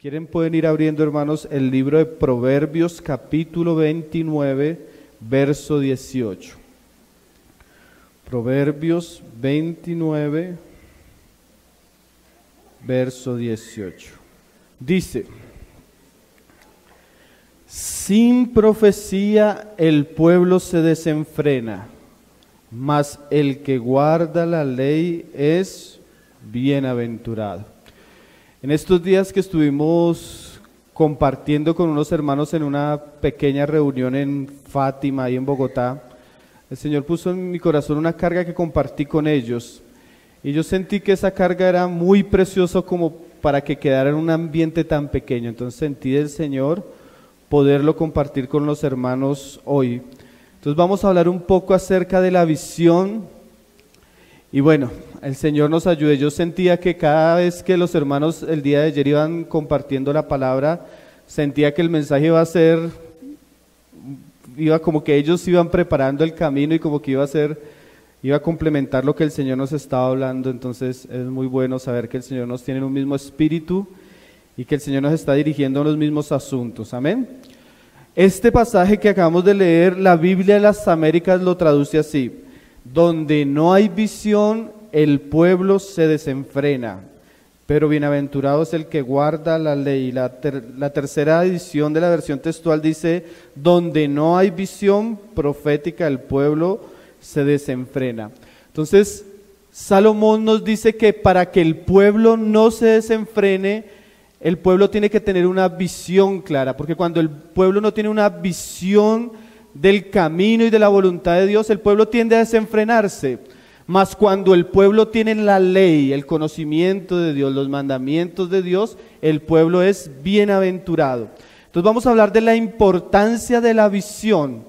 Quieren pueden ir abriendo, hermanos, el libro de Proverbios, capítulo 29, verso 18. Proverbios 29, verso 18. Dice: sin profecía el pueblo se desenfrena, mas el que guarda la ley es bienaventurado. En estos días que estuvimos compartiendo con unos hermanos en una pequeña reunión en Fátima y en Bogotá, el Señor puso en mi corazón una carga que compartí con ellos, y yo sentí que esa carga era muy preciosa como para que quedara en un ambiente tan pequeño. Entonces sentí del Señor poderlo compartir con los hermanos hoy. Entonces vamos a hablar un poco acerca de la visión. Y bueno, el Señor nos ayude. Yo sentía que cada vez que los hermanos el día de ayer iban compartiendo la palabra, sentía que el mensaje iba como que ellos iban preparando el camino y como que iba a complementar lo que el Señor nos estaba hablando. Entonces es muy bueno saber que el Señor nos tiene en un mismo espíritu y que el Señor nos está dirigiendo a los mismos asuntos. Amén. Este pasaje que acabamos de leer, la Biblia de las Américas lo traduce así: donde no hay visión, el pueblo se desenfrena, pero bienaventurado es el que guarda la ley. La tercera edición de la versión textual dice: donde no hay visión profética, el pueblo se desenfrena. Entonces, Salomón nos dice que para que el pueblo no se desenfrene, el pueblo tiene que tener una visión clara, porque cuando el pueblo no tiene una visión del camino y de la voluntad de Dios, el pueblo tiende a desenfrenarse. Mas cuando el pueblo tiene la ley, el conocimiento de Dios, los mandamientos de Dios, el pueblo es bienaventurado. Entonces vamos a hablar de la importancia de la visión,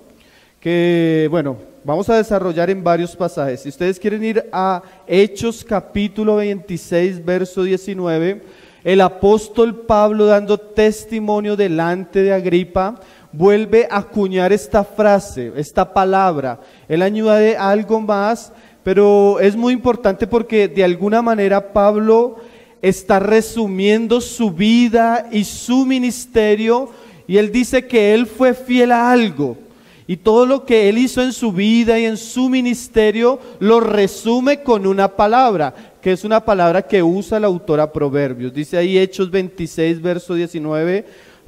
que bueno, vamos a desarrollar en varios pasajes. Si ustedes quieren ir a Hechos capítulo 26, verso 19, el apóstol Pablo, dando testimonio delante de Agripa, vuelve a acuñar esta frase, esta palabra. Él añade algo más, pero es muy importante porque de alguna manera Pablo está resumiendo su vida y su ministerio, y él dice que él fue fiel a algo, y todo lo que él hizo en su vida y en su ministerio lo resume con una palabra, que es una palabra que usa el autor a Proverbios. Dice ahí Hechos 26, verso 19: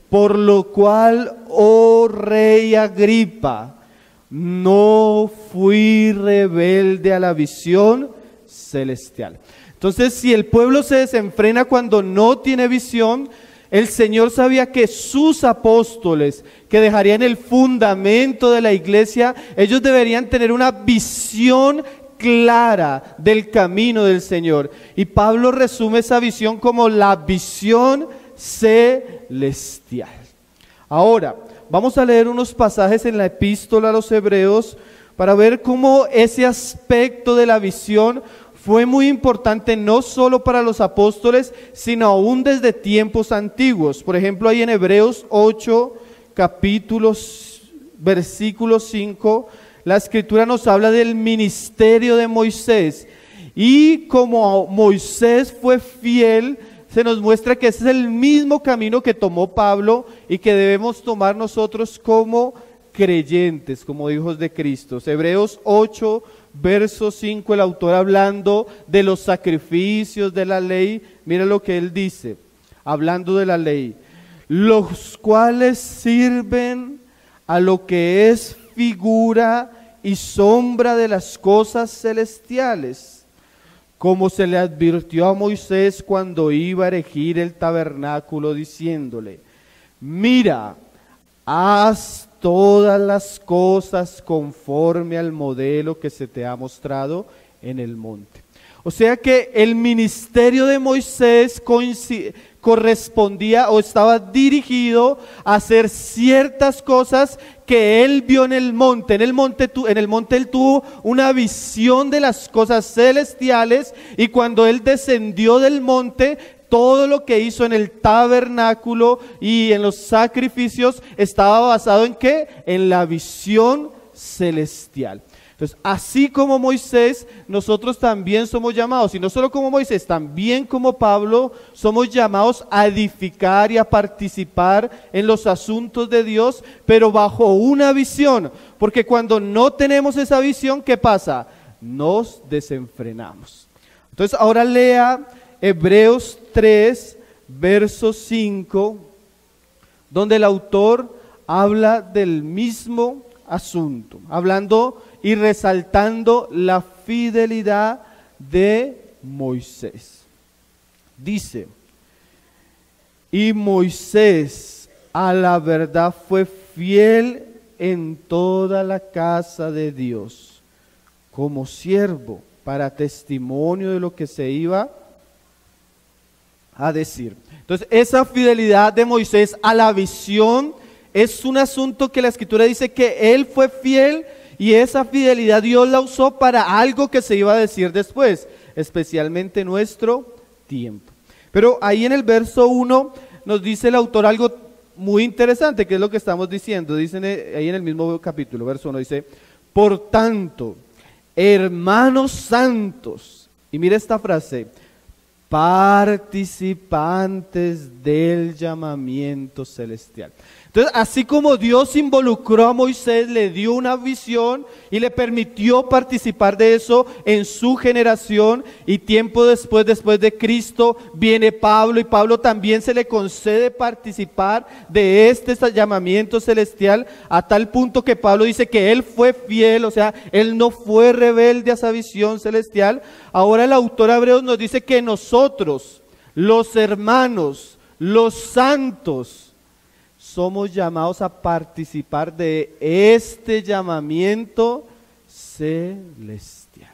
por lo cual, oh rey Agripa, no fui rebelde a la visión celestial. Entonces, si el pueblo se desenfrena cuando no tiene visión, el Señor sabía que sus apóstoles, que dejarían el fundamento de la iglesia, ellos deberían tener una visión clara del camino del Señor. Y Pablo resume esa visión como la visión celestial. Ahora, vamos a leer unos pasajes en la epístola a los Hebreos para ver cómo ese aspecto de la visión fue muy importante no solo para los apóstoles, sino aún desde tiempos antiguos. Por ejemplo, ahí en Hebreos 8, capítulos, versículo 5, la Escritura nos habla del ministerio de Moisés. Y como Moisés fue fiel, se nos muestra que ese es el mismo camino que tomó Pablo y que debemos tomar nosotros como creyentes, como hijos de Cristo. Hebreos 8, verso 5, el autor hablando de los sacrificios de la ley, mira lo que él dice, hablando de la ley: los cuales sirven a lo que es figura y sombra de las cosas celestiales, como se le advirtió a Moisés cuando iba a erigir el tabernáculo, diciéndole: mira, haz todas las cosas conforme al modelo que se te ha mostrado en el monte. O sea que el ministerio de Moisés correspondía o estaba dirigido a hacer ciertas cosas que él vio en el monte. En el monte él tuvo una visión de las cosas celestiales, y cuando él descendió del monte, todo lo que hizo en el tabernáculo y en los sacrificios estaba basado en ¿qué? En la visión celestial. Entonces, así como Moisés, nosotros también somos llamados, y no solo como Moisés, también como Pablo, somos llamados a edificar y a participar en los asuntos de Dios, pero bajo una visión, porque cuando no tenemos esa visión, ¿qué pasa? Nos desenfrenamos. Entonces, ahora lea Hebreos 3, verso 5, donde el autor habla del mismo asunto, hablando y resaltando la fidelidad de Moisés. Dice, y Moisés a la verdad fue fiel en toda la casa de Dios, como siervo para testimonio de lo que se iba a decir. Entonces, esa fidelidad de Moisés a la visión es un asunto que la Escritura dice que él fue fiel, y esa fidelidad Dios la usó para algo que se iba a decir después, especialmente nuestro tiempo. Pero ahí en el verso 1 nos dice el autor algo muy interesante, que es lo que estamos diciendo. Dicen ahí en el mismo capítulo, verso 1, dice, por tanto, hermanos santos, y mira esta frase, participantes del llamamiento celestial. Entonces, así como Dios involucró a Moisés, le dio una visión y le permitió participar de eso en su generación, y tiempo después de Cristo, viene Pablo, y Pablo también se le concede participar de este llamamiento celestial, a tal punto que Pablo dice que él fue fiel, o sea, él no fue rebelde a esa visión celestial. Ahora el autor de Hebreos nos dice que nosotros, los hermanos, los santos, somos llamados a participar de este llamamiento celestial.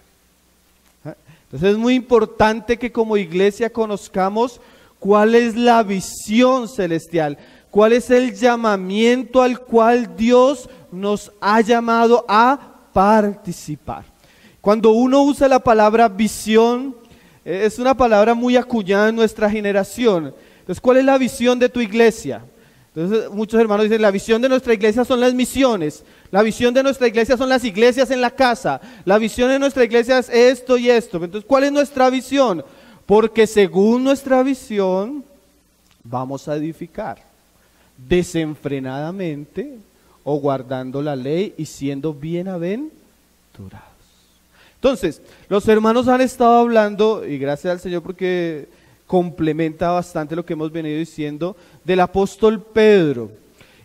Entonces es muy importante que como iglesia conozcamos cuál es la visión celestial, cuál es el llamamiento al cual Dios nos ha llamado a participar. Cuando uno usa la palabra visión, es una palabra muy acuñada en nuestra generación. Entonces, ¿cuál es la visión de tu iglesia? Entonces, muchos hermanos dicen, la visión de nuestra iglesia son las misiones, la visión de nuestra iglesia son las iglesias en la casa, la visión de nuestra iglesia es esto y esto. Entonces, ¿cuál es nuestra visión? Porque según nuestra visión, vamos a edificar desenfrenadamente o guardando la ley y siendo bienaventurados. Entonces, los hermanos han estado hablando, y gracias al Señor porque complementa bastante lo que hemos venido diciendo, del apóstol Pedro.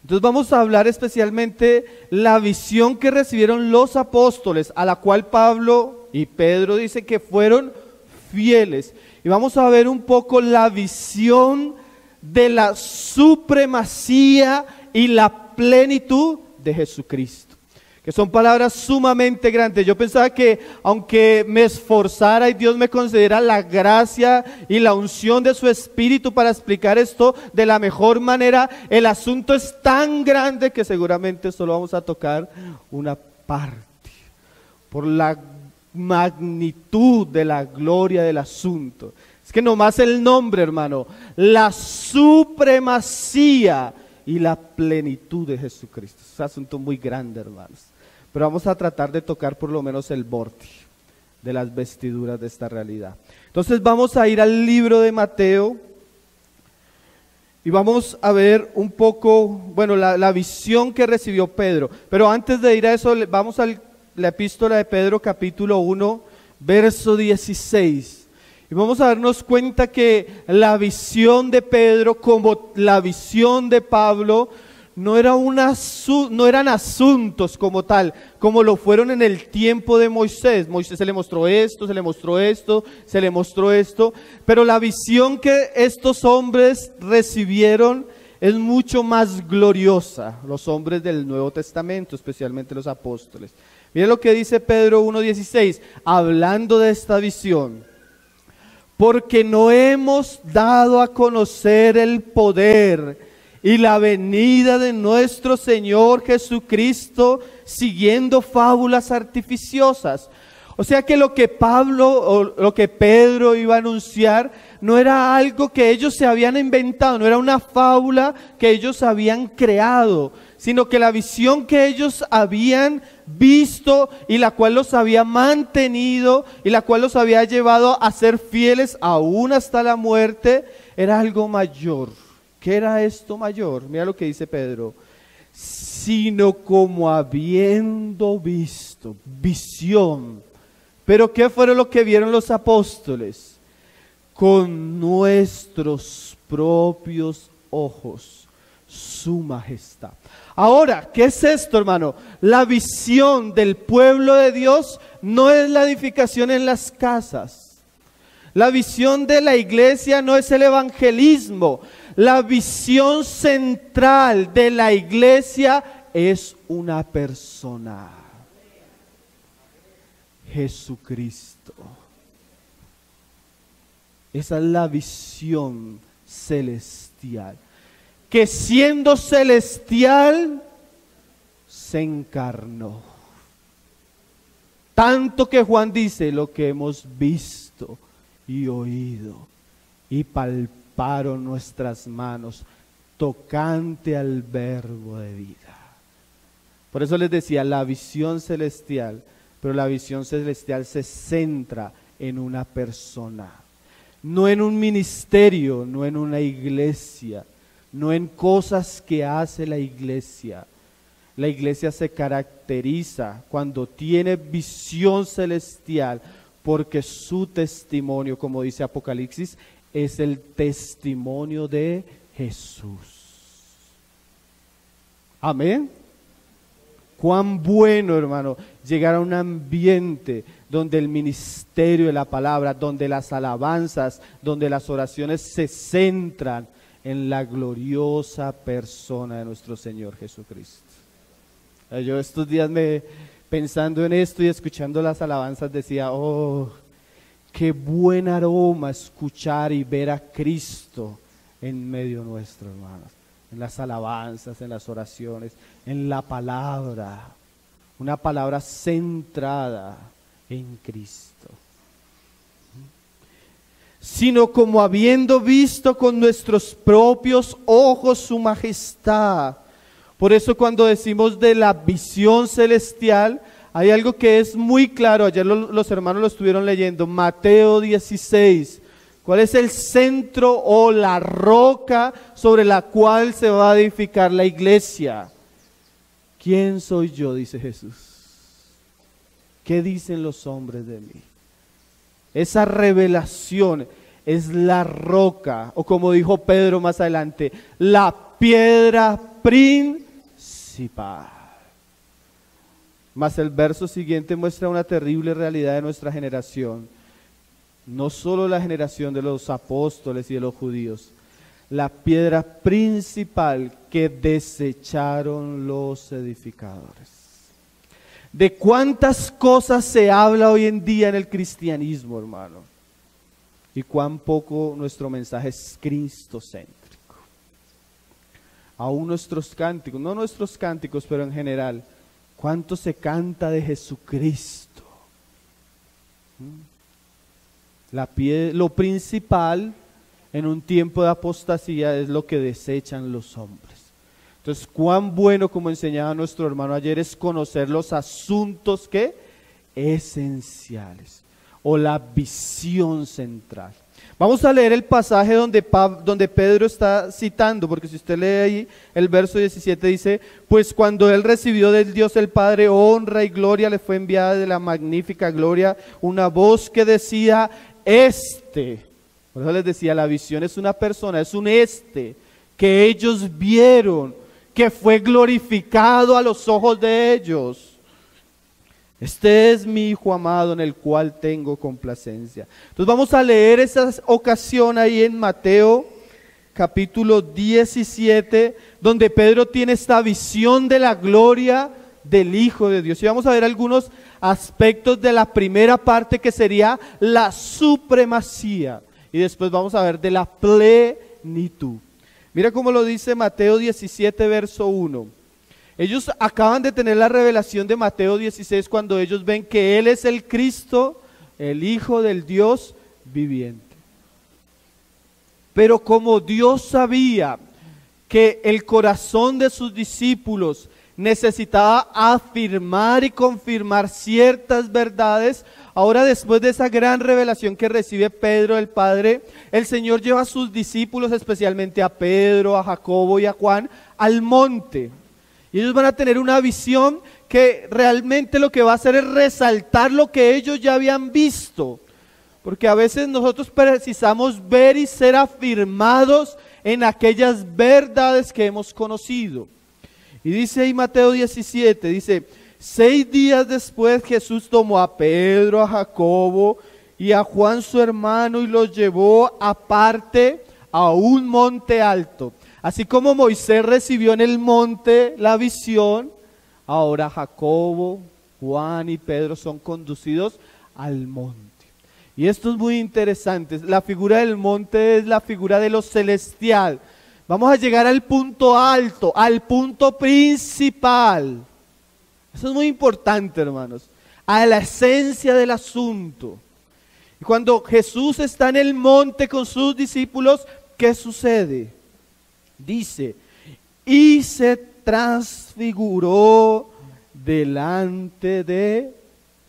Entonces vamos a hablar especialmente la visión que recibieron los apóstoles, a la cual Pablo y Pedro dicen que fueron fieles. Y vamos a ver un poco la visión de la supremacía y la plenitud de Jesucristo, que son palabras sumamente grandes. Yo pensaba que aunque me esforzara y Dios me concediera la gracia y la unción de su Espíritu para explicar esto de la mejor manera, el asunto es tan grande que seguramente solo vamos a tocar una parte, por la magnitud de la gloria del asunto. Es que nomás el nombre, hermano, la supremacía y la plenitud de Jesucristo. Es un asunto muy grande, hermanos. Pero vamos a tratar de tocar por lo menos el borde de las vestiduras de esta realidad. Entonces vamos a ir al libro de Mateo y vamos a ver un poco, bueno, la visión que recibió Pedro. Pero antes de ir a eso, vamos a la epístola de Pedro, capítulo 1, verso 16. Y vamos a darnos cuenta que la visión de Pedro, como la visión de Pablo, no eran asuntos como tal, como lo fueron en el tiempo de Moisés. Moisés se le mostró esto, se le mostró esto, se le mostró esto, pero la visión que estos hombres recibieron es mucho más gloriosa, los hombres del Nuevo Testamento, especialmente los apóstoles. Miren lo que dice Pedro 1:16, hablando de esta visión: porque no hemos dado a conocer el poder y la venida de nuestro Señor Jesucristo siguiendo fábulas artificiosas. O sea que lo que Pablo o lo que Pedro iba a anunciar no era algo que ellos se habían inventado, no era una fábula que ellos habían creado, sino que la visión que ellos habían visto y la cual los había mantenido y la cual los había llevado a ser fieles aún hasta la muerte, era algo mayor. ¿Qué era esto mayor? Mira lo que dice Pedro. Sino como habiendo visto, visión. ¿Pero qué fue lo que vieron los apóstoles? Con nuestros propios ojos, su majestad. Ahora, ¿qué es esto, hermano? La visión del pueblo de Dios no es la edificación en las casas. La visión de la iglesia no es el evangelismo. La visión central de la iglesia es una persona. Jesucristo. Esa es la visión celestial. Que siendo celestial, se encarnó. Tanto que Juan dice, lo que hemos visto y oído, y palparon nuestras manos, tocante al verbo de vida. Por eso les decía, la visión celestial, pero la visión celestial se centra en una persona. No en un ministerio, no en una iglesia, no en cosas que hace la iglesia. La iglesia se caracteriza cuando tiene visión celestial, porque su testimonio, como dice Apocalipsis, es el testimonio de Jesús. Amén. Cuán bueno, hermano, llegar a un ambiente donde el ministerio de la palabra, donde las alabanzas, donde las oraciones se centran en la gloriosa persona de nuestro Señor Jesucristo. Yo estos días pensando en esto y escuchando las alabanzas decía, oh, qué buen aroma escuchar y ver a Cristo en medio nuestro, hermanos. En las alabanzas, en las oraciones, en la palabra, una palabra centrada en Cristo. Sino como habiendo visto con nuestros propios ojos su majestad. Por eso cuando decimos de la visión celestial, hay algo que es muy claro, ayer los hermanos lo estuvieron leyendo, Mateo 16. ¿Cuál es el centro o la roca sobre la cual se va a edificar la iglesia? ¿Quién soy yo?, dice Jesús. ¿Qué dicen los hombres de mí? Esa revelación es la roca, o como dijo Pedro más adelante, la piedra principal. Mas el verso siguiente muestra una terrible realidad de nuestra generación. No solo la generación de los apóstoles y de los judíos, la piedra principal que desecharon los edificadores. ¿De cuántas cosas se habla hoy en día en el cristianismo, hermano? Y cuán poco nuestro mensaje es cristocéntrico. Aún nuestros cánticos, no nuestros cánticos, pero en general, ¿cuánto se canta de Jesucristo? Lo principal en un tiempo de apostasía es lo que desechan los hombres. Entonces, cuán bueno, como enseñaba nuestro hermano ayer, es conocer los asuntos que esenciales o la visión central. Vamos a leer el pasaje donde Pedro está citando, porque si usted lee ahí el verso 17 dice, pues cuando él recibió del Dios el Padre honra y gloria, le fue enviada de la magnífica gloria una voz que decía, por eso les decía, la visión es una persona, es un que ellos vieron, que fue glorificado a los ojos de ellos. Este es mi Hijo amado en el cual tengo complacencia. Entonces vamos a leer esa ocasión ahí en Mateo capítulo 17, donde Pedro tiene esta visión de la gloria del Hijo de Dios. Y vamos a ver algunos aspectos de la primera parte que sería la supremacía. Y después vamos a ver de la plenitud. Mira cómo lo dice Mateo 17, verso 1. Ellos acaban de tener la revelación de Mateo 16 cuando ellos ven que Él es el Cristo, el Hijo del Dios viviente. Pero como Dios sabía que el corazón de sus discípulos necesitaba afirmar y confirmar ciertas verdades. Ahora, después de esa gran revelación que recibe Pedro del Padre, el Señor lleva a sus discípulos, especialmente a Pedro, a Jacobo y a Juan, al monte. Y ellos van a tener una visión que realmente lo que va a hacer es resaltar lo que ellos ya habían visto. Porque a veces nosotros precisamos ver y ser afirmados en aquellas verdades que hemos conocido. Y dice ahí Mateo 17, dice: 6 días después Jesús tomó a Pedro, a Jacobo y a Juan su hermano y los llevó aparte a un monte alto. Así como Moisés recibió en el monte la visión, ahora Jacobo, Juan y Pedro son conducidos al monte. Y esto es muy interesante. La figura del monte es la figura de lo celestial. Vamos a llegar al punto alto, al punto principal. Eso es muy importante, hermanos. A la esencia del asunto. Y cuando Jesús está en el monte con sus discípulos, ¿qué sucede? Dice: y se transfiguró delante de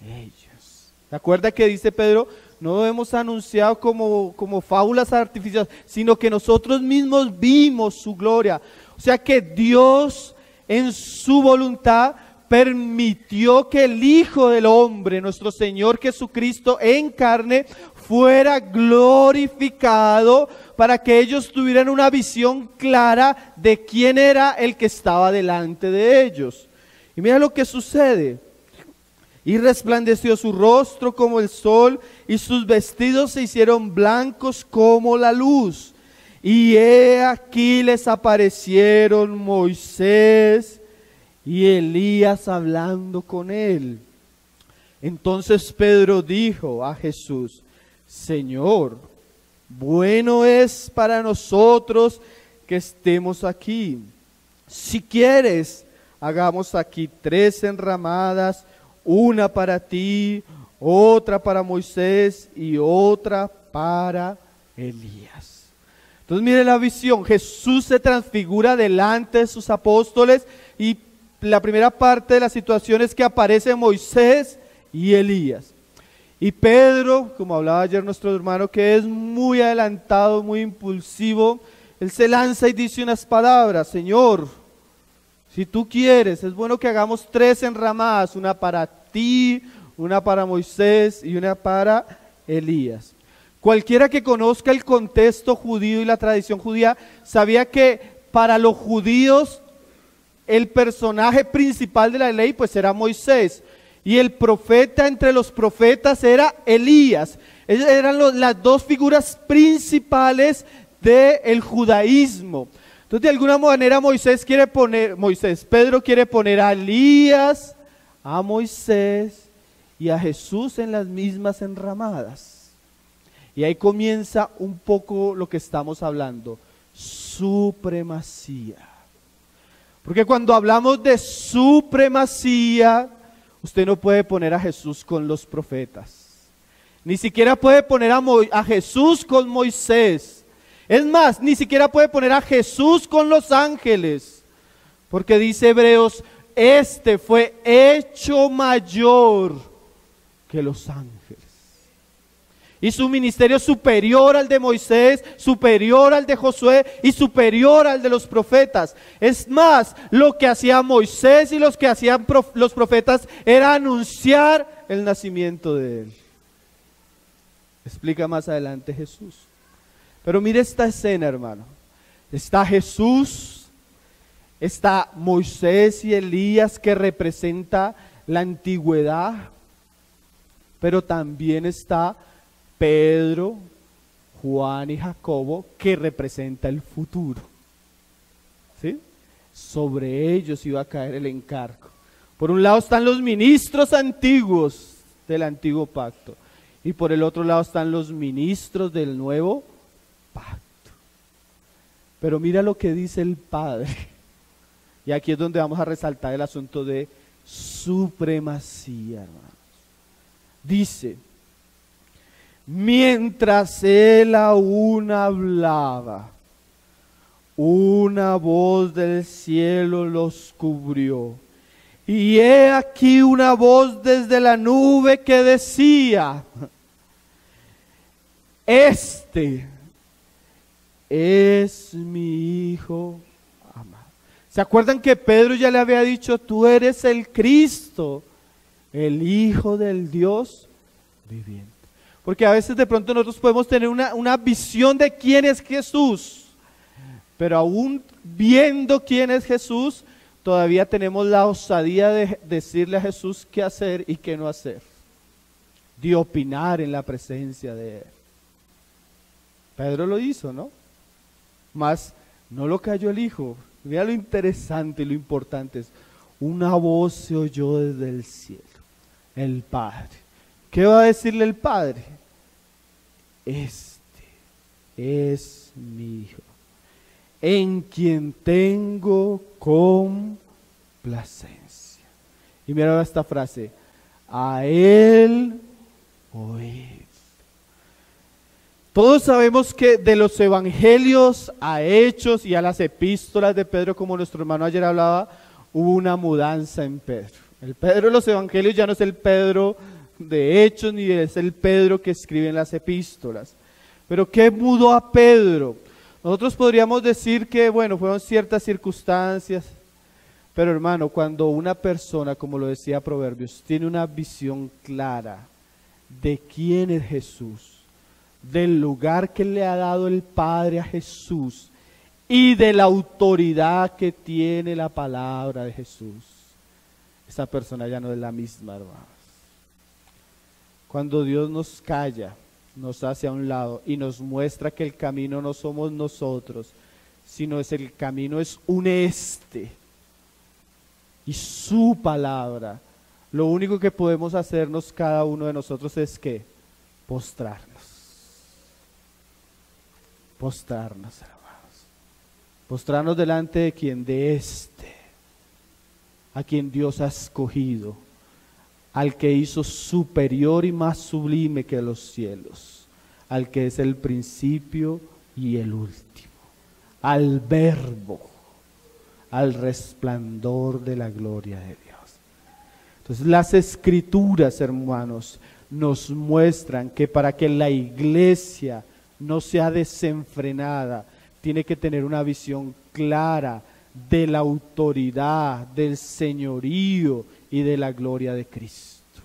ellos. ¿Se acuerda que dice Pedro? No hemos anunciado como fábulas artificiales, sino que nosotros mismos vimos su gloria. O sea que Dios en su voluntad permitió que el Hijo del Hombre, nuestro Señor Jesucristo en carne, fuera glorificado para que ellos tuvieran una visión clara de quién era el que estaba delante de ellos. Y mira lo que sucede. Y resplandeció su rostro como el sol, y sus vestidos se hicieron blancos como la luz. Y he aquí les aparecieron Moisés y Elías hablando con él. Entonces Pedro dijo a Jesús: Señor, bueno es para nosotros que estemos aquí. Si quieres, hagamos aquí 3 enramadas, una para ti, otra para Moisés y otra para Elías. Entonces mire la visión. Jesús se transfigura delante de sus apóstoles y la primera parte de la situación es que aparece Moisés y Elías. Y Pedro, como hablaba ayer nuestro hermano, que es muy adelantado, muy impulsivo, él se lanza y dice unas palabras: Señor, si tú quieres, es bueno que hagamos 3 enramadas, una para ti, una para Moisés y una para Elías. Cualquiera que conozca el contexto judío y la tradición judía, sabía que para los judíos el personaje principal de la ley pues era Moisés, y el profeta entre los profetas era Elías. Ellas eran las 2 figuras principales del judaísmo. Entonces de alguna manera Pedro quiere poner a Elías, a Moisés y a Jesús en las mismas enramadas. Y ahí comienza un poco lo que estamos hablando: supremacía. Porque cuando hablamos de supremacía, usted no puede poner a Jesús con los profetas. Ni siquiera puede poner a Jesús con Moisés. Es más, ni siquiera puede poner a Jesús con los ángeles. Porque dice Hebreos: este fue hecho mayor que los ángeles. Y su ministerio superior al de Moisés, superior al de Josué y superior al de los profetas. Es más, lo que hacía Moisés y los que hacían los profetas era anunciar el nacimiento de él. Explica más adelante Jesús. Pero mire esta escena, hermano. Está Jesús, está Moisés y Elías, que representa la antigüedad, pero también está Pedro, Juan y Jacobo, que representa el futuro. ¿Sí? Sobre ellos iba a caer el encargo. Por un lado están los ministros antiguos del antiguo pacto, y por el otro lado están los ministros del nuevo pacto. Pero mira lo que dice el Padre, y aquí es donde vamos a resaltar el asunto de supremacía, hermanos. Dice: mientras él aún hablaba, una voz del cielo los cubrió. Y he aquí una voz desde la nube que decía: este es mi Hijo amado. ¿Se acuerdan que Pedro ya le había dicho: tú eres el Cristo, el Hijo del Dios viviente? Porque a veces de pronto nosotros podemos tener una visión de quién es Jesús, pero aún viendo quién es Jesús, todavía tenemos la osadía de decirle a Jesús qué hacer y qué no hacer, de opinar en la presencia de Él. Pedro lo hizo, ¿no? Mas no lo cayó el Hijo. Mira lo interesante y lo importante es: una voz se oyó desde el cielo, el Padre. ¿Qué va a decirle el Padre? Este es mi Hijo, en quien tengo complacencia. Y mira esta frase: a Él oíd. Todos sabemos que de los evangelios a Hechos y a las epístolas de Pedro, como nuestro hermano ayer hablaba, hubo una mudanza en Pedro. El Pedro de los evangelios ya no es el Pedro de Hechos, ni es el Pedro que escribe en las epístolas. Pero ¿qué mudó a Pedro? Nosotros podríamos decir que, bueno, fueron ciertas circunstancias, pero hermano, cuando una persona, como lo decía Proverbios, tiene una visión clara de quién es Jesús, del lugar que le ha dado el Padre a Jesús y de la autoridad que tiene la palabra de Jesús, esa persona ya no es la misma, hermanos. Cuando Dios nos calla, nos hace a un lado y nos muestra que el camino no somos nosotros, sino el camino es un y su palabra. Lo único que podemos hacernos cada uno de nosotros es que postrarnos. Postrarnos, hermanos. Postrarnos delante de quien, de a quien Dios ha escogido, al que hizo superior y más sublime que los cielos, al que es el principio y el último, al Verbo, al resplandor de la gloria de Dios. Entonces las Escrituras, hermanos, nos muestran que para que la iglesia no sea desenfrenada, tiene que tener una visión clara de la autoridad, del señorío y de la gloria de Cristo.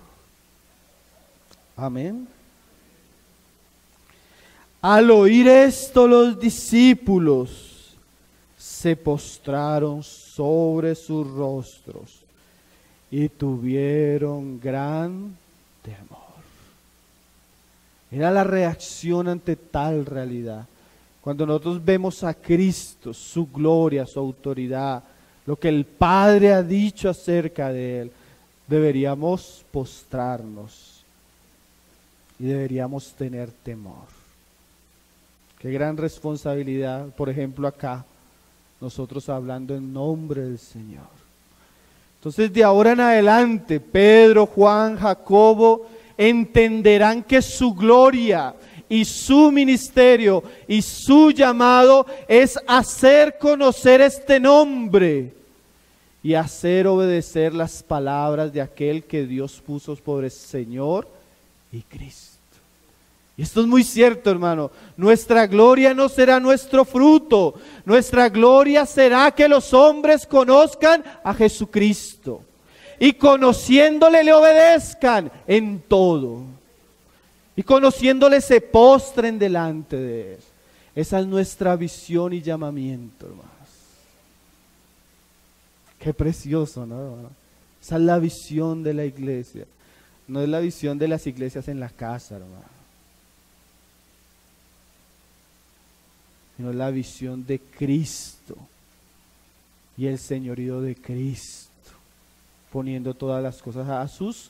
Amén. Al oír esto, los discípulos se postraron sobre sus rostros y tuvieron gran temor. Era la reacción ante tal realidad. Cuando nosotros vemos a Cristo, su gloria, su autoridad, lo que el Padre ha dicho acerca de Él, deberíamos postrarnos y deberíamos tener temor. Qué gran responsabilidad, por ejemplo acá, nosotros hablando en nombre del Señor. Entonces de ahora en adelante, Pedro, Juan, Jacobo, entenderán que su gloria y su ministerio y su llamado es hacer conocer este nombre y hacer obedecer las palabras de aquel que Dios puso por el Señor y Cristo. Y esto es muy cierto, hermano. Nuestra gloria no será nuestro fruto. Nuestra gloria será que los hombres conozcan a Jesucristo y conociéndole le obedezcan en todo. Y conociéndole se postren delante de Él. Esa es nuestra visión y llamamiento, hermanos. Qué precioso, ¿no, hermano? Esa es la visión de la iglesia. No es la visión de las iglesias en la casa, hermano. Sino es la visión de Cristo y el señorío de Cristo, poniendo todas las cosas a sus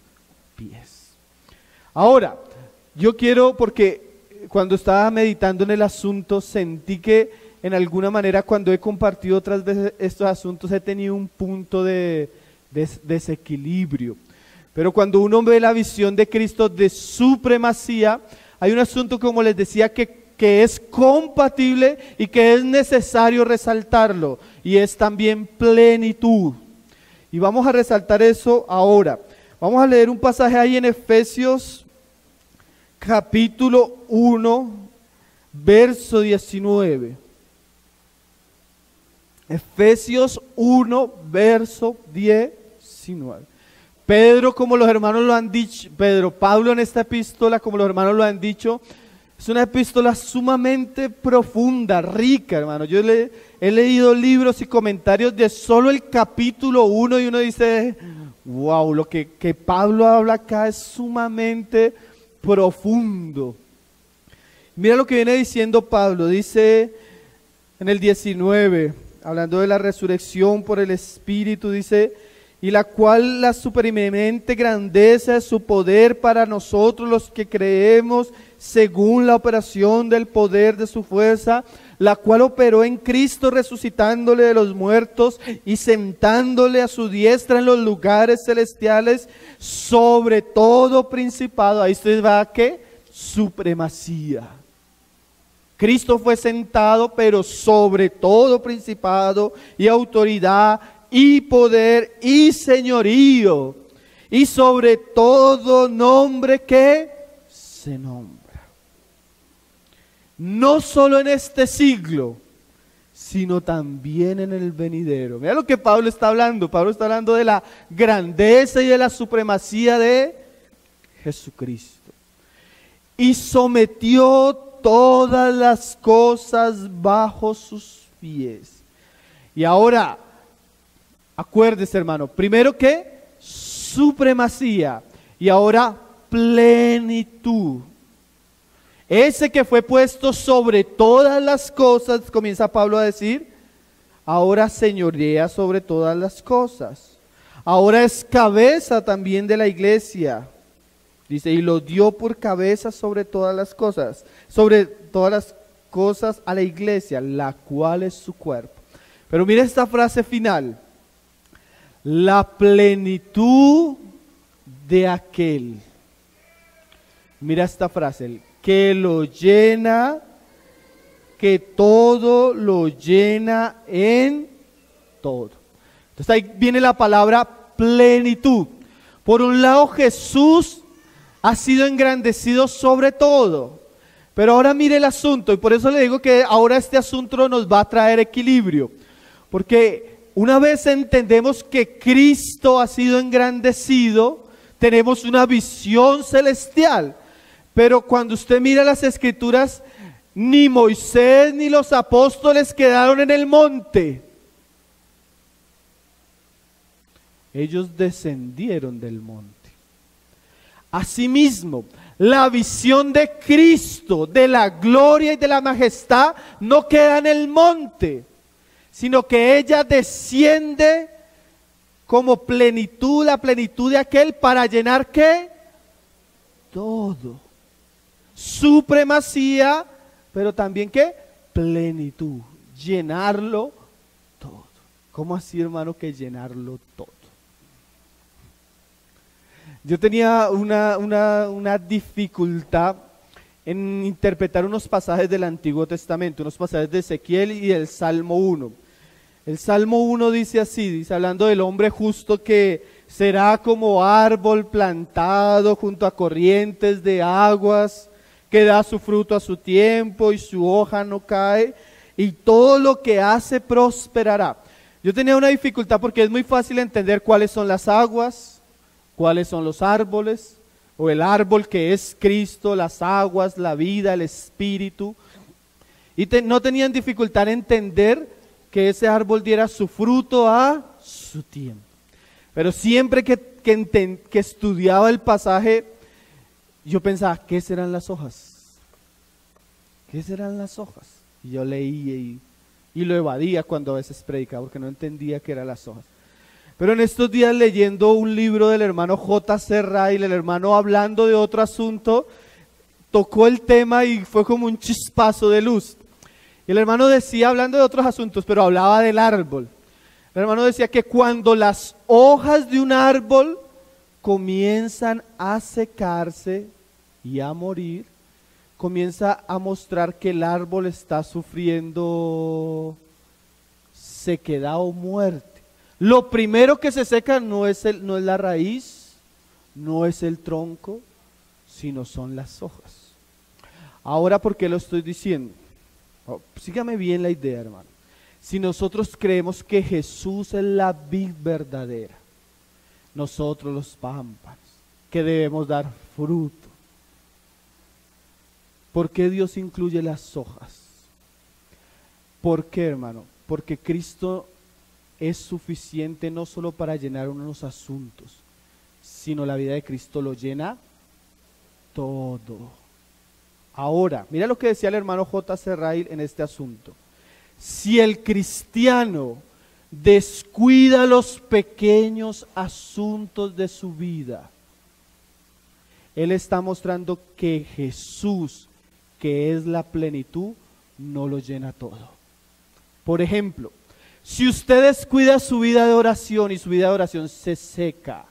pies. Ahora, yo quiero, porque cuando estaba meditando en el asunto, sentí que en alguna manera cuando he compartido otras veces estos asuntos he tenido un punto de desequilibrio. Pero cuando uno ve la visión de Cristo de supremacía, hay un asunto, como les decía, que que es compatible y que es necesario resaltarlo, y es también plenitud. Y vamos a resaltar eso ahora. Vamos a leer un pasaje ahí en Efesios capítulo 1, verso 19. Efesios 1, verso 19. Pablo en esta epístola, como los hermanos lo han dicho, es una epístola sumamente profunda, rica, hermano. Yo he leído libros y comentarios de solo el capítulo 1 y uno dice, wow, lo que Pablo habla acá es sumamente profundo. Mira lo que viene diciendo Pablo, dice en el 19, hablando de la resurrección por el Espíritu, dice: y la cual la supereminente grandeza de su poder para nosotros los que creemos, según la operación del poder de su fuerza, la cual operó en Cristo resucitándole de los muertos y sentándole a su diestra en los lugares celestiales, sobre todo principado. Ahí usted va a ¿qué? Supremacía. Cristo fue sentado, pero sobre todo principado y autoridad y poder y señorío, y sobre todo nombre que se nombra. No solo en este siglo, sino también en el venidero. Mira lo que Pablo está hablando. Pablo está hablando de la grandeza y de la supremacía de Jesucristo. Y sometió todas las cosas bajo sus pies. Y ahora, acuérdese, hermano, primero que supremacía y ahora plenitud. Ese que fue puesto sobre todas las cosas, comienza Pablo a decir, ahora señorea sobre todas las cosas. Ahora es cabeza también de la iglesia. Dice, y lo dio por cabeza sobre todas las cosas a la iglesia, la cual es su cuerpo. Pero mira esta frase final. La plenitud de aquel. Mira esta frase, que lo llena, que todo lo llena en todo. Entonces ahí viene la palabra plenitud. Por un lado, Jesús ha sido engrandecido sobre todo. Pero ahora mire el asunto, y por eso le digo que ahora este asunto nos va a traer equilibrio. Porque una vez entendemos que Cristo ha sido engrandecido, tenemos una visión celestial. Pero cuando usted mira las Escrituras, ni Moisés ni los apóstoles quedaron en el monte. Ellos descendieron del monte. Asimismo, la visión de Cristo, de la gloria y de la majestad, no queda en el monte, sino que ella desciende como plenitud, la plenitud de aquel, para llenar ¿qué? Todo. Supremacía, pero también ¿qué? Plenitud, llenarlo todo. ¿Cómo así, hermano, que llenarlo todo? Yo tenía una dificultad en interpretar unos pasajes del Antiguo Testamento, unos pasajes de Ezequiel y del Salmo 1. El Salmo 1 dice así, dice, hablando del hombre justo que será como árbol plantado junto a corrientes de aguas, que da su fruto a su tiempo y su hoja no cae, y todo lo que hace prosperará. Yo tenía una dificultad porque es muy fácil entender cuáles son las aguas, cuáles son los árboles, o el árbol que es Cristo, las aguas, la vida, el Espíritu. Y no tenían dificultad en entender que ese árbol diera su fruto a su tiempo. Pero siempre que estudiaba el pasaje, yo pensaba, ¿qué serán las hojas? ¿Qué serán las hojas? Y yo leía y lo evadía cuando a veces predicaba, porque no entendía qué eran las hojas. Pero en estos días, leyendo un libro del hermano J.C. Ryle, el hermano hablando de otro asunto, tocó el tema y fue como un chispazo de luz. Y el hermano decía, hablando de otros asuntos, pero hablaba del árbol. El hermano decía que cuando las hojas de un árbol comienzan a secarse y a morir, comienza a mostrar que el árbol está sufriendo sequedad o muerte. Lo primero que se seca no es la raíz, no es el tronco, sino son las hojas. Ahora, ¿por qué lo estoy diciendo? Sígame bien la idea, hermano. Si nosotros creemos que Jesús es la vid verdadera, nosotros los pámpanos, que debemos dar fruto. ¿Por qué Dios incluye las hojas? ¿Por qué, hermano? Porque Cristo es suficiente no solo para llenar unos asuntos, sino la vida de Cristo lo llena todo. Ahora, mira lo que decía el hermano J. Serrail en este asunto. Si el cristiano descuida los pequeños asuntos de su vida, él está mostrando que Jesús, que es la plenitud, no lo llena todo. Por ejemplo, si usted descuida su vida de oración y su vida de oración se seca,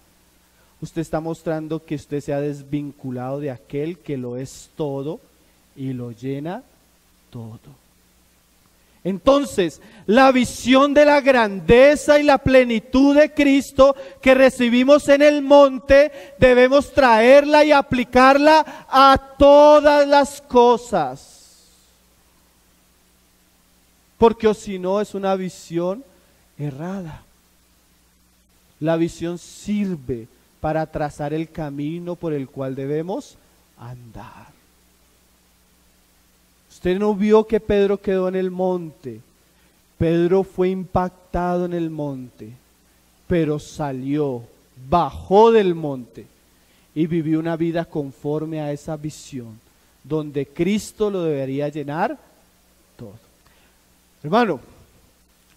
usted está mostrando que usted se ha desvinculado de aquel que lo es todo y lo llena todo. Entonces, la visión de la grandeza y la plenitud de Cristo que recibimos en el monte, debemos traerla y aplicarla a todas las cosas. Porque o si no es una visión errada. La visión sirve para trazar el camino por el cual debemos andar. Usted no vio que Pedro quedó en el monte. Pedro fue impactado en el monte, pero salió, bajó del monte y vivió una vida conforme a esa visión, donde Cristo lo debería llenar todo. Hermano,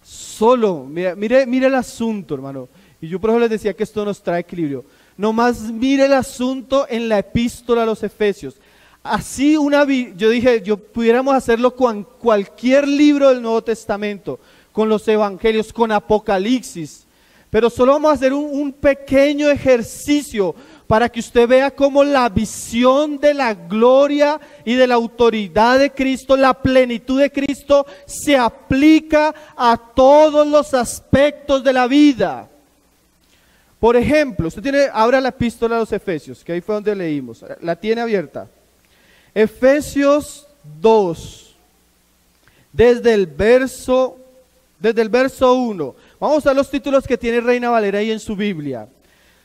solo, mire el asunto, hermano. Y yo por eso les decía que esto nos trae equilibrio. Nomás mire el asunto en la epístola a los Efesios. Así yo dije, pudiéramos hacerlo con cualquier libro del Nuevo Testamento, con los evangelios, con Apocalipsis, pero solo vamos a hacer un pequeño ejercicio para que usted vea cómo la visión de la gloria y de la autoridad de Cristo, la plenitud de Cristo, se aplica a todos los aspectos de la vida. Por ejemplo, abra la epístola a los Efesios, que ahí fue donde leímos, la tiene abierta. Efesios 2, desde el verso 1. Vamos a los títulos que tiene Reina Valera ahí en su Biblia.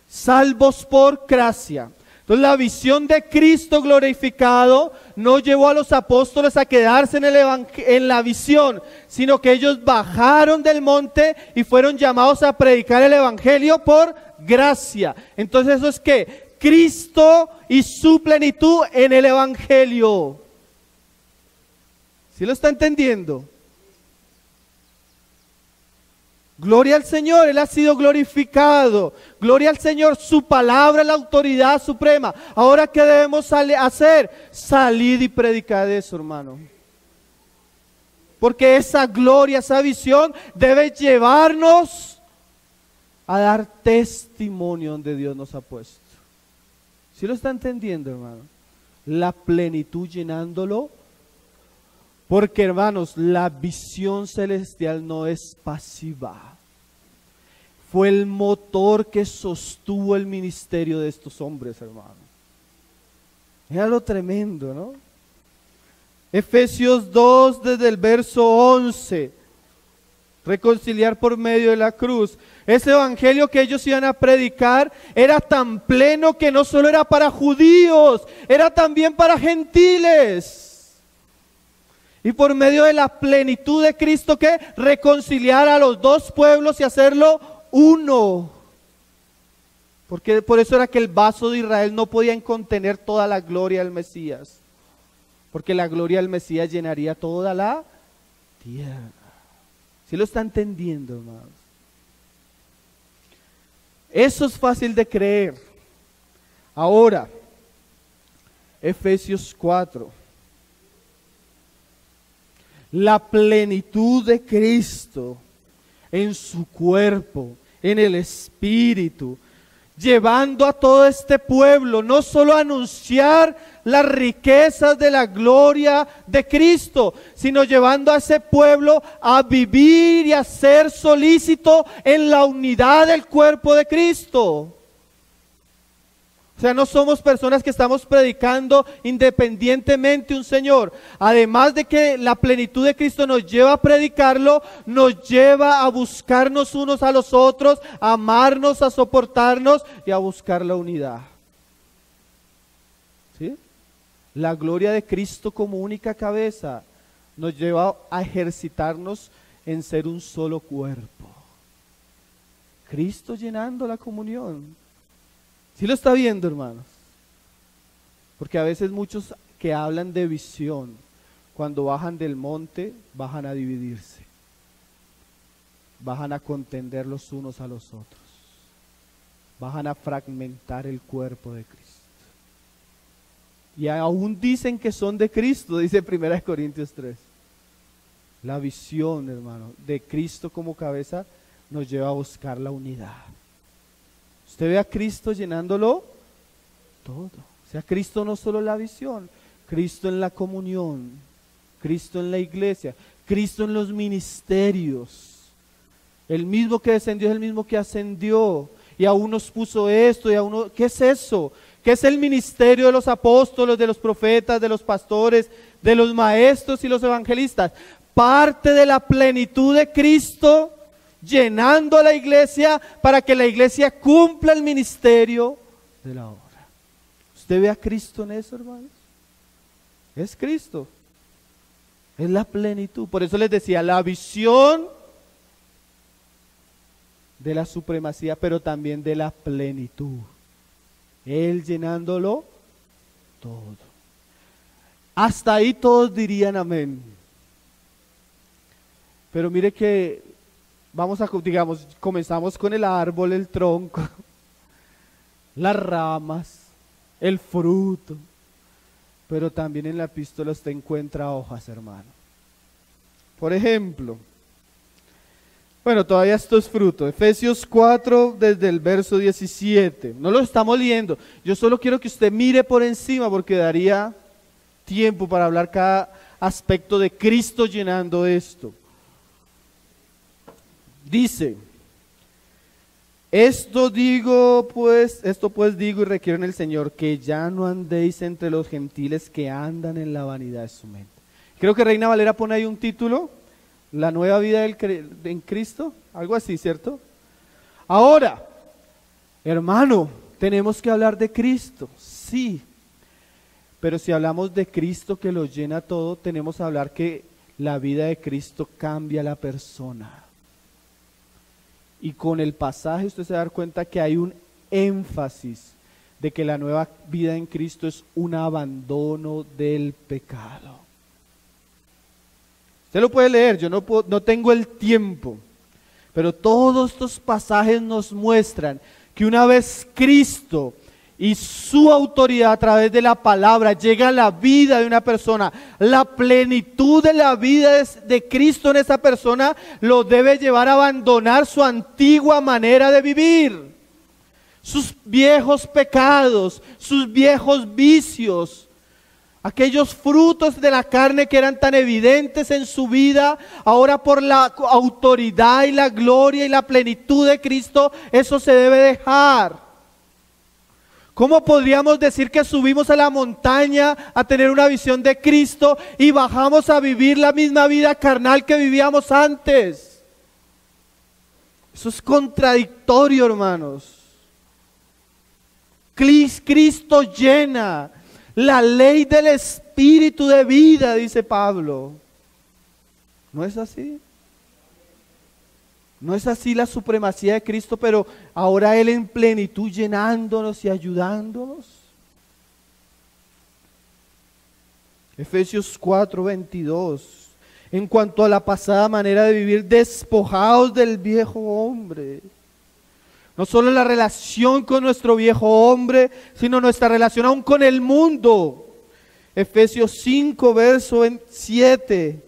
Salvos por gracia. Entonces la visión de Cristo glorificado no llevó a los apóstoles a quedarse en la visión, sino que ellos bajaron del monte y fueron llamados a predicar el evangelio por gracia. Entonces eso es que Cristo y su plenitud en el evangelio. ¿Sí lo está entendiendo? Gloria al Señor, Él ha sido glorificado. Gloria al Señor, su palabra es la autoridad suprema. Ahora, ¿qué debemos hacer? Salid y predicar eso, hermano. Porque esa gloria, esa visión debe llevarnos a dar testimonio donde Dios nos ha puesto. ¿Sí lo está entendiendo, hermano? La plenitud llenándolo. Porque, hermanos, la visión celestial no es pasiva. Fue el motor que sostuvo el ministerio de estos hombres, hermano. Era lo tremendo, ¿no? Efesios 2, desde el verso 11. Reconciliar por medio de la cruz. Ese evangelio que ellos iban a predicar era tan pleno que no solo era para judíos, era también para gentiles. Y por medio de la plenitud de Cristo, ¿qué? Reconciliar a los dos pueblos y hacerlo uno. Porque por eso era que el vaso de Israel no podía contener toda la gloria del Mesías. Porque la gloria del Mesías llenaría toda la tierra. ¿Sí lo está entendiendo, hermanos? Eso es fácil de creer. Ahora, Efesios 4. La plenitud de Cristo en su cuerpo, en el Espíritu, llevando a todo este pueblo, no solo a anunciar las riquezas de la gloria de Cristo, sino llevando a ese pueblo a vivir y a ser solícito en la unidad del cuerpo de Cristo. O sea, no somos personas que estamos predicando independientemente un Señor. Además de que la plenitud de Cristo nos lleva a predicarlo, nos lleva a buscarnos unos a los otros, a amarnos, a soportarnos y a buscar la unidad. ¿Sí? La gloria de Cristo como única cabeza nos lleva a ejercitarnos en ser un solo cuerpo. Cristo llenando la comunión. ¿Sí lo está viendo, hermanos? Porque a veces muchos que hablan de visión, cuando bajan del monte, bajan a dividirse. Bajan a contender los unos a los otros. Bajan a fragmentar el cuerpo de Cristo. Y aún dicen que son de Cristo, dice 1 Corintios 3. La visión, hermano, de Cristo como cabeza nos lleva a buscar la unidad. Usted ve a Cristo llenándolo todo. O sea, Cristo no solo la visión, Cristo en la comunión, Cristo en la iglesia, Cristo en los ministerios. El mismo que descendió es el mismo que ascendió. Y a unos puso esto y a uno, ¿qué es eso? ¿Qué es el ministerio de los apóstoles, de los profetas, de los pastores, de los maestros y los evangelistas? Parte de la plenitud de Cristo, llenando a la iglesia para que la iglesia cumpla el ministerio de la obra. ¿Usted ve a Cristo en eso, hermanos? Es Cristo. Es la plenitud. Por eso les decía, la visión de la supremacía, pero también de la plenitud. Él llenándolo todo. Hasta ahí todos dirían amén. Pero mire que digamos, comenzamos con el árbol, el tronco, las ramas, el fruto, pero también en la epístola usted encuentra hojas, hermano. Por ejemplo, bueno, todavía esto es fruto, Efesios 4 desde el verso 17, no lo estamos leyendo, yo solo quiero que usted mire por encima porque daría tiempo para hablar cada aspecto de Cristo llenando esto. Dice, esto pues digo y requiero en el Señor, que ya no andéis entre los gentiles que andan en la vanidad de su mente. Creo que Reina Valera pone ahí un título, la nueva vida en Cristo, algo así, ¿cierto? Ahora, hermano, tenemos que hablar de Cristo, sí, pero si hablamos de Cristo que lo llena todo, tenemos que hablar que la vida de Cristo cambia a la persona. Y con el pasaje usted se va a dar cuenta que hay un énfasis de que la nueva vida en Cristo es un abandono del pecado. Usted lo puede leer, yo no tengo el tiempo, pero todos estos pasajes nos muestran que una vez Cristo y su autoridad a través de la palabra llega a la vida de una persona, la plenitud de la vida de Cristo en esa persona lo debe llevar a abandonar su antigua manera de vivir, sus viejos pecados, sus viejos vicios, aquellos frutos de la carne que eran tan evidentes en su vida, ahora por la autoridad y la gloria y la plenitud de Cristo, eso se debe dejar. ¿Cómo podríamos decir que subimos a la montaña a tener una visión de Cristo y bajamos a vivir la misma vida carnal que vivíamos antes? Eso es contradictorio, hermanos. Cristo llena la ley del espíritu de vida, dice Pablo. ¿No es así? No es así la supremacía de Cristo, pero ahora Él en plenitud llenándonos y ayudándonos. Efesios 4:22. En cuanto a la pasada manera de vivir, despojados del viejo hombre. No solo la relación con nuestro viejo hombre, sino nuestra relación aún con el mundo. Efesios 5, verso 7.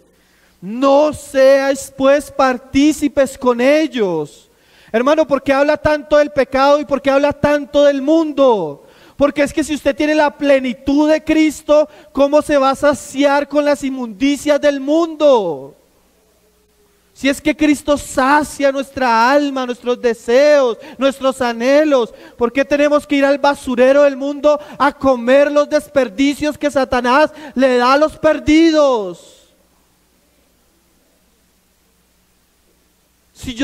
No seáis pues partícipes con ellos Hermano, ¿por qué habla tanto del pecado y por qué habla tanto del mundo? Porque es que si usted tiene la plenitud de Cristo, ¿cómo se va a saciar con las inmundicias del mundo? Si es que Cristo sacia nuestra alma, nuestros deseos, nuestros anhelos, ¿por qué tenemos que ir al basurero del mundo a comer los desperdicios que Satanás le da a los perdidos? Si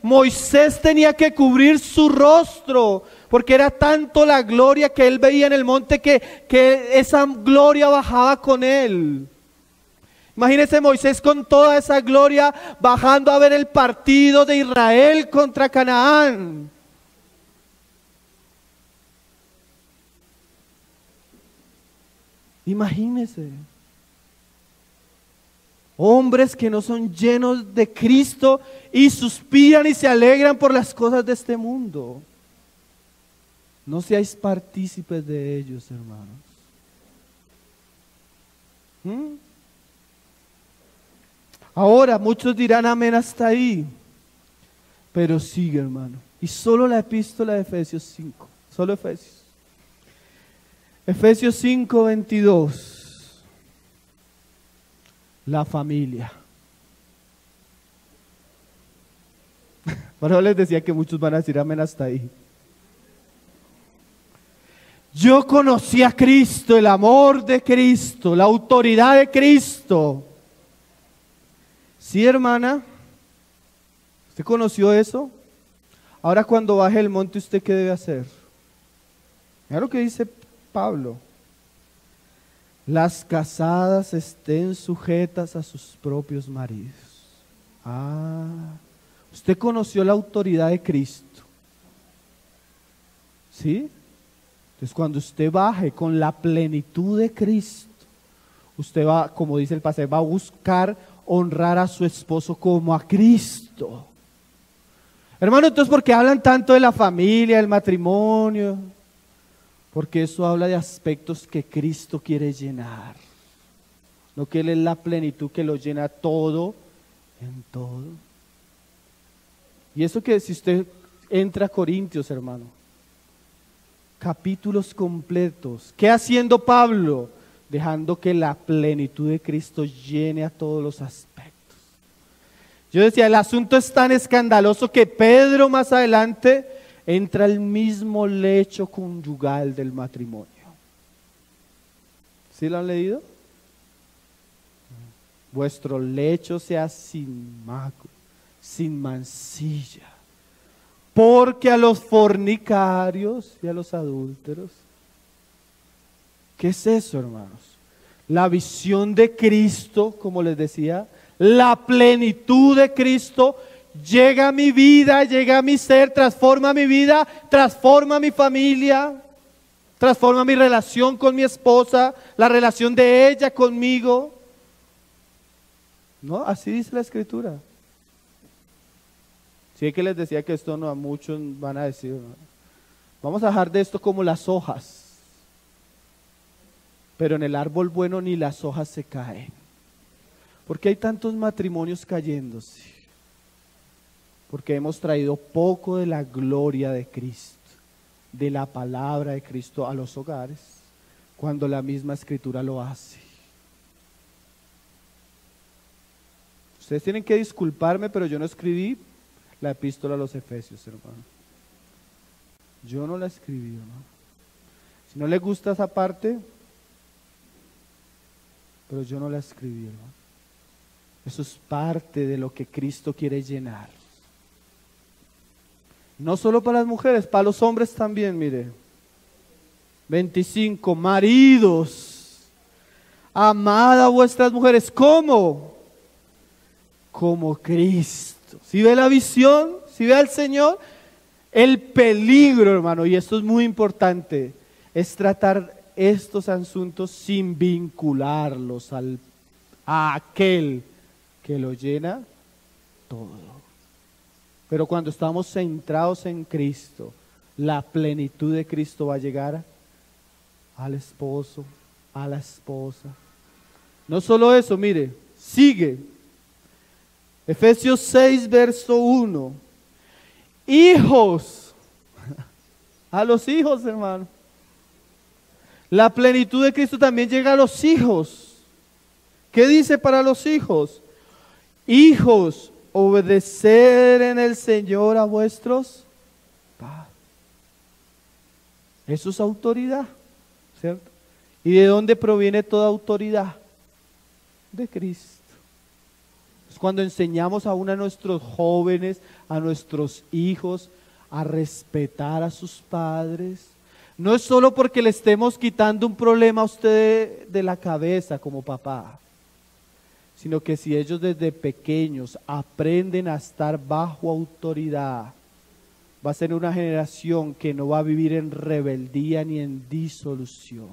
Moisés tenía que cubrir su rostro, porque era tanto la gloria que él veía en el monte que esa gloria bajaba con él. Imagínese Moisés con toda esa gloria bajando a ver el partido de Israel contra Canaán. Imagínese. Hombres que no son llenos de Cristo y suspiran y se alegran por las cosas de este mundo. No seáis partícipes de ellos, hermanos. Ahora muchos dirán amén hasta ahí, pero sigue, hermano. Y solo la epístola de Efesios 5, solo Efesios. Efesios 5, 22. La familia. Por eso les decía que muchos van a decir amén hasta ahí. Yo conocí a Cristo, el amor de Cristo, la autoridad de Cristo. Sí, hermana, ¿usted conoció eso? Ahora cuando baje el monte, ¿usted qué debe hacer? Mira lo que dice Pablo. Las casadas estén sujetas a sus propios maridos. Usted conoció la autoridad de Cristo. ¿Sí? Entonces cuando usted baje con la plenitud de Cristo, usted va, como dice el pasaje, va a buscar honrar a su esposo como a Cristo. Hermano, entonces ¿por qué hablan tanto de la familia, del matrimonio? Porque eso habla de aspectos que Cristo quiere llenar. No que Él es la plenitud que lo llena todo en todo. Y eso que si usted entra a Corintios, hermano, capítulos completos. ¿Qué haciendo Pablo? Dejando que la plenitud de Cristo llene a todos los aspectos. Yo decía, el asunto es tan escandaloso que Pedro más adelante entra al mismo lecho conyugal del matrimonio. ¿Sí lo han leído? Vuestro lecho sea sin mácula, sin mancilla, porque a los fornicarios y a los adúlteros. ¿Qué es eso, hermanos? La visión de Cristo, como les decía, la plenitud de Cristo llega a mi vida, llega a mi ser, transforma mi vida, transforma mi familia, transforma mi relación con mi esposa, la relación de ella conmigo. ¿No? Así dice la Escritura. Sí que les decía que esto no a muchos van a decir, ¿no? Vamos a dejar de esto como las hojas. Pero en el árbol bueno ni las hojas se caen. ¿Por qué hay tantos matrimonios cayéndose? Porque hemos traído poco de la gloria de Cristo, de la palabra de Cristo a los hogares, cuando la misma Escritura lo hace. Ustedes tienen que disculparme, pero yo no escribí la epístola a los Efesios, hermano. Yo no la escribí, hermano. Si no les gusta esa parte, pero yo no la escribí, hermano. Eso es parte de lo que Cristo quiere llenar. No solo para las mujeres, para los hombres también, mire. 25, maridos, amad a vuestras mujeres. ¿Cómo? Como Cristo. ¿Sí ve la visión? ¿Sí ve al Señor? El peligro, hermano, y esto es muy importante, es tratar estos asuntos sin vincularlos a aquel que lo llena todo. Pero cuando estamos centrados en Cristo, la plenitud de Cristo va a llegar al esposo, a la esposa. No solo eso, mire, sigue. Efesios 6, verso 1. hijos. A los hijos, hermano. La plenitud de Cristo también llega a los hijos. ¿Qué dice para los hijos? Hijos, obedecer en el Señor a vuestros padres. Eso es autoridad, ¿cierto? ¿Y de dónde proviene toda autoridad? De Cristo. Es cuando enseñamos aún a nuestros jóvenes, a nuestros hijos, a respetar a sus padres. No es solo porque le estemos quitando un problema a usted de la cabeza como papá, sino que si ellos desde pequeños aprenden a estar bajo autoridad, va a ser una generación que no va a vivir en rebeldía ni en disolución.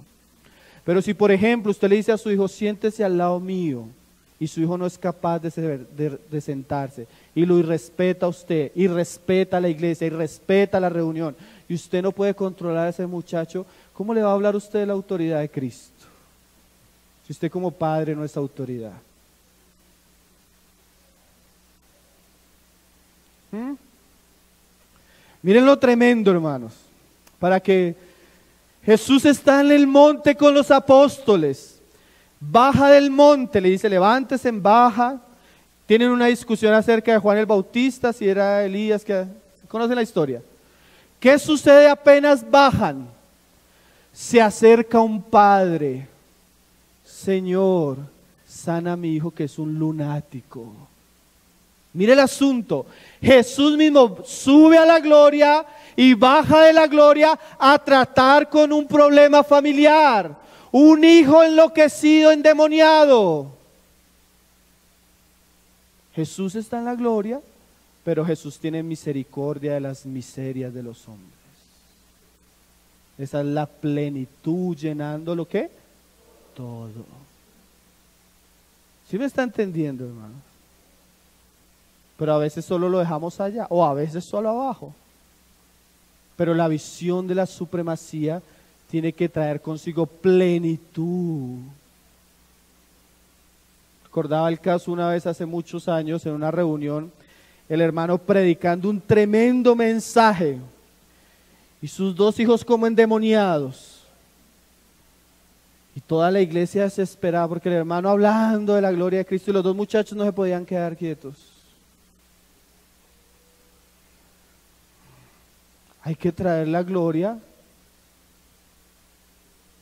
Pero si por ejemplo usted le dice a su hijo, siéntese al lado mío, y su hijo no es capaz de sentarse, y lo irrespeta a usted, y respeta a la iglesia, y respeta la reunión, y usted no puede controlar a ese muchacho, ¿cómo le va a hablar usted de la autoridad de Cristo? Si usted como padre no es autoridad. Miren lo tremendo, hermanos, para que Jesús está en el monte con los apóstoles, baja del monte, le dice levántese, baja, tienen una discusión acerca de Juan el Bautista, si era Elías, ¿conocen la historia? ¿Qué sucede apenas bajan? Se acerca un padre, Señor, sana a mi hijo que es un lunático. Mire el asunto, Jesús mismo sube a la gloria y baja de la gloria a tratar con un problema familiar, un hijo enloquecido, endemoniado. Jesús está en la gloria, pero Jesús tiene misericordia de las miserias de los hombres. Esa es la plenitud llenando lo que todo. ¿Sí me está entendiendo, hermano? Pero a veces solo lo dejamos allá, o a veces solo abajo. Pero la visión de la supremacía tiene que traer consigo plenitud. Recordaba el caso una vez hace muchos años en una reunión, el hermano predicando un tremendo mensaje y sus dos hijos como endemoniados. Y toda la iglesia desesperada porque el hermano hablando de la gloria de Cristo y los dos muchachos no se podían quedar quietos. Hay que traer la gloria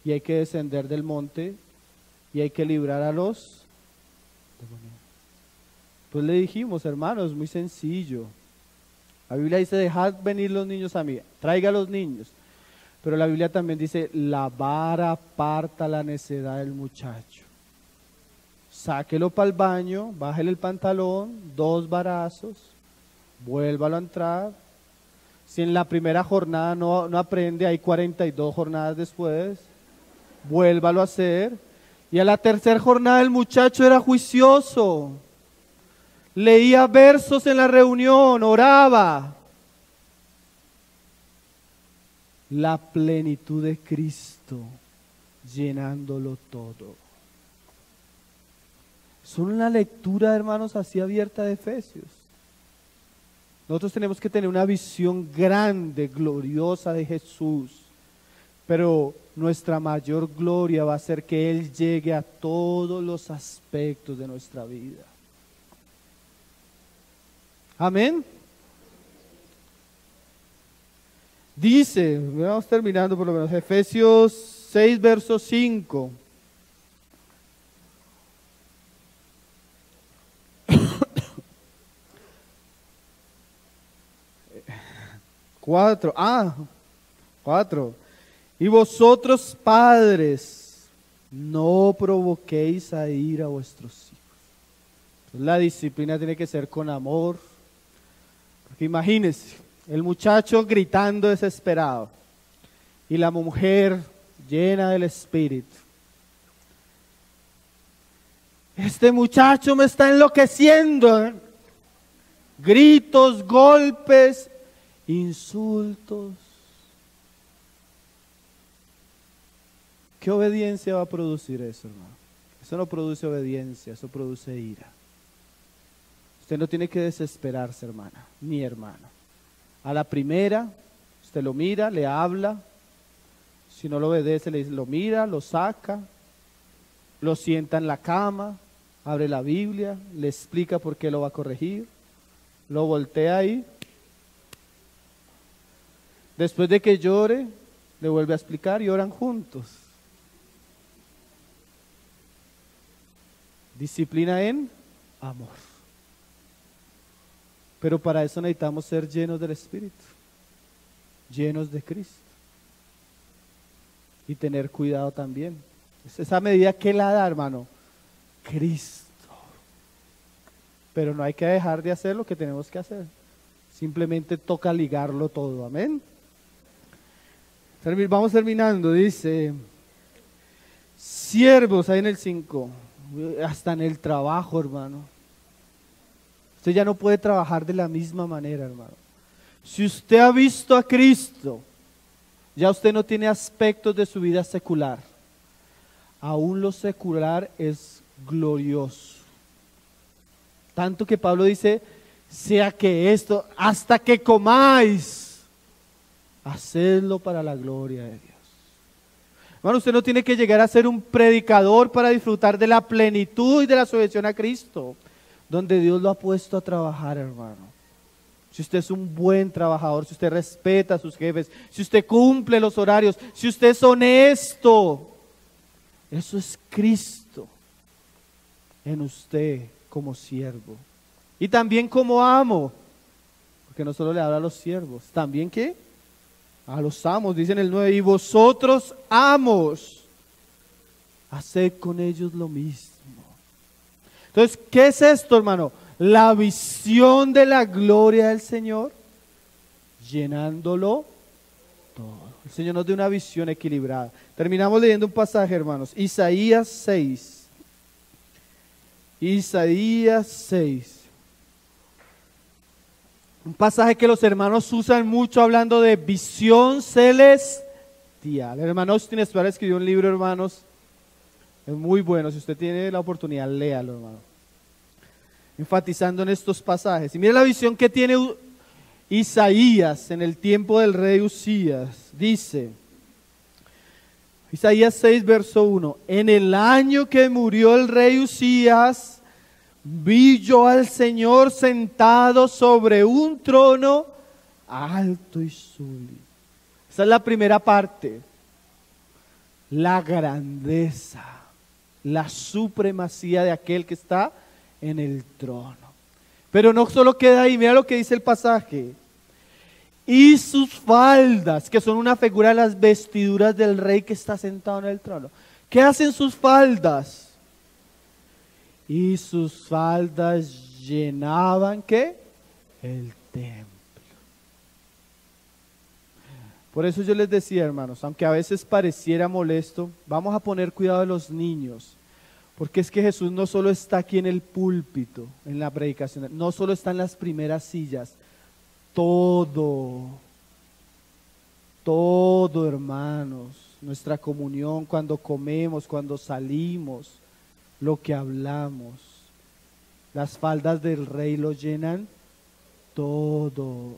y hay que descender del monte y hay que librar a los demonios. Pues le dijimos, hermanos, muy sencillo. La Biblia dice, dejad venir los niños a mí, traiga a los niños. Pero la Biblia también dice, la vara aparta la necedad del muchacho. Sáquelo para el baño, bájele el pantalón, 2 varazos, vuélvalo a entrar. Si en la primera jornada no aprende, hay 42 jornadas después, vuélvalo a hacer. Y a la tercera jornada el muchacho era juicioso, leía versos en la reunión, oraba. La plenitud de Cristo llenándolo todo. Es una lectura, hermanos, así abierta de Efesios. Nosotros tenemos que tener una visión grande, gloriosa de Jesús, pero nuestra mayor gloria va a ser que Él llegue a todos los aspectos de nuestra vida. Amén. Dice, vamos terminando por lo menos, Efesios 6, verso 5. Cuatro. Y vosotros, padres, no provoquéis a ira a vuestros hijos. La disciplina tiene que ser con amor. Porque imagínense, el muchacho gritando desesperado y la mujer llena del Espíritu. Este muchacho me está enloqueciendo. Gritos, golpes, insultos. ¿Qué obediencia va a producir eso, hermano? Eso no produce obediencia, eso produce ira. Usted no tiene que desesperarse, hermana, ni hermano. A la primera, usted lo mira, le habla. Si no lo obedece, le dice, lo mira, lo saca, lo sienta en la cama, abre la Biblia, le explica por qué lo va a corregir, lo voltea ahí. Después de que llore, le vuelve a explicar y oran juntos. Disciplina en amor. Pero para eso necesitamos ser llenos del Espíritu, llenos de Cristo. Y tener cuidado también. Es esa medida que la da, hermano, Cristo. Pero no hay que dejar de hacer lo que tenemos que hacer. Simplemente toca ligarlo todo, amén. Vamos terminando, dice, siervos, ahí en el 5, hasta en el trabajo, hermano. Usted ya no puede trabajar de la misma manera, hermano. Si usted ha visto a Cristo, ya usted no tiene aspectos de su vida secular. Aún lo secular es glorioso. Tanto que Pablo dice, sea que esto, hasta que comáis, hacedlo para la gloria de Dios. Hermano, usted no tiene que llegar a ser un predicador para disfrutar de la plenitud y de la sujeción a Cristo, donde Dios lo ha puesto a trabajar, hermano. Si usted es un buen trabajador, si usted respeta a sus jefes, si usted cumple los horarios, si usted es honesto, eso es Cristo en usted como siervo. Y también como amo, porque no solo le habla a los siervos, también ¿qué? A los amos, dice en el 9, y vosotros amos, haced con ellos lo mismo. Entonces, ¿qué es esto, hermano? La visión de la gloria del Señor, llenándolo todo. El Señor nos da una visión equilibrada. Terminamos leyendo un pasaje, hermanos. Isaías 6. Isaías 6. Un pasaje que los hermanos usan mucho hablando de visión celestial. El hermano Austin Esparza escribió un libro, hermanos. Es muy bueno. Si usted tiene la oportunidad, léalo, hermano. Enfatizando en estos pasajes. Y mire la visión que tiene Isaías en el tiempo del rey Usías. Dice, Isaías 6, verso 1, en el año que murió el rey Usías, vi yo al Señor sentado sobre un trono alto y sublime. Esa es la primera parte. La grandeza, la supremacía de aquel que está en el trono. Pero no solo queda ahí, mira lo que dice el pasaje. Y sus faldas, que son una figura de las vestiduras del rey que está sentado en el trono. ¿Qué hacen sus faldas? Y sus faldas llenaban, ¿qué? El templo. Por eso yo les decía, hermanos, aunque a veces pareciera molesto, vamos a poner cuidado de los niños. Porque es que Jesús no solo está aquí en el púlpito, en la predicación, no solo está en las primeras sillas, todo, hermanos, nuestra comunión, cuando comemos, cuando salimos, lo que hablamos, las faldas del rey lo llenan todo.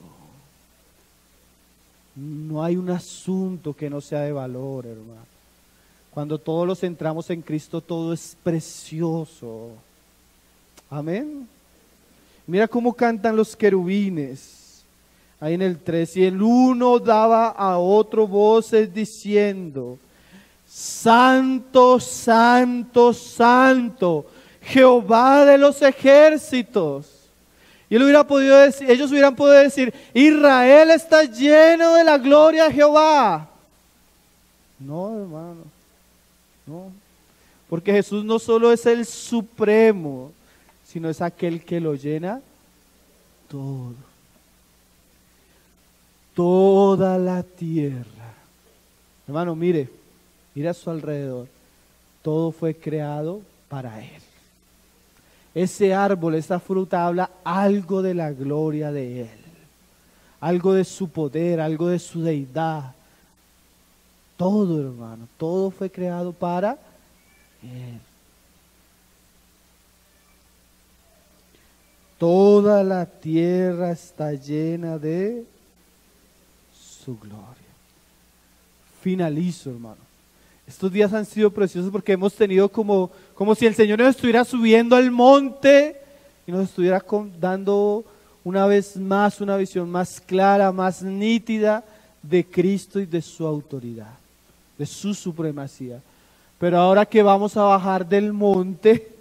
No hay un asunto que no sea de valor, hermano. Cuando todos los centramos en Cristo, todo es precioso. Amén. Mira cómo cantan los querubines. Ahí en el 3. Y el uno daba a otro voces diciendo, Santo, Santo, Santo, Jehová de los ejércitos. Y ellos hubieran podido decir, Israel está lleno de la gloria de Jehová. No, hermano. No, porque Jesús no solo es el supremo, sino es aquel que lo llena todo. Toda la tierra. Hermano, mire a su alrededor. Todo fue creado para Él. Ese árbol, esa fruta habla algo de la gloria de Él. Algo de su poder, algo de su deidad. Todo, hermano, todo fue creado para Él. Toda la tierra está llena de su gloria. Finalizo, hermano. Estos días han sido preciosos porque hemos tenido como si el Señor nos estuviera subiendo al monte y nos estuviera dando una vez más una visión más clara, más nítida de Cristo y de su autoridad, de su supremacía. Pero ahora que vamos a bajar del monte,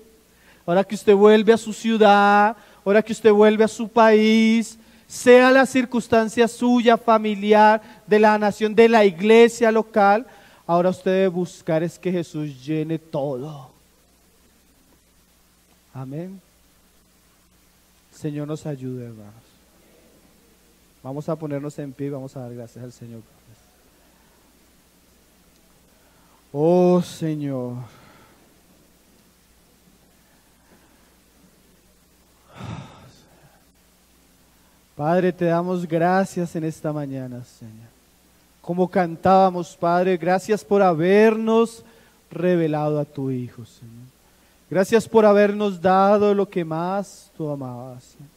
ahora que usted vuelve a su ciudad, ahora que usted vuelve a su país, sea la circunstancia suya, familiar, de la nación, de la iglesia local, ahora usted debe buscar es que Jesús llene todo. Amén. Señor nos ayude, hermanos. Vamos a ponernos en pie y vamos a dar gracias al Señor. Oh Señor. Padre, te damos gracias en esta mañana, Señor. Como cantábamos, Padre, gracias por habernos revelado a tu Hijo, Señor. Gracias por habernos dado lo que más tú amabas, Señor.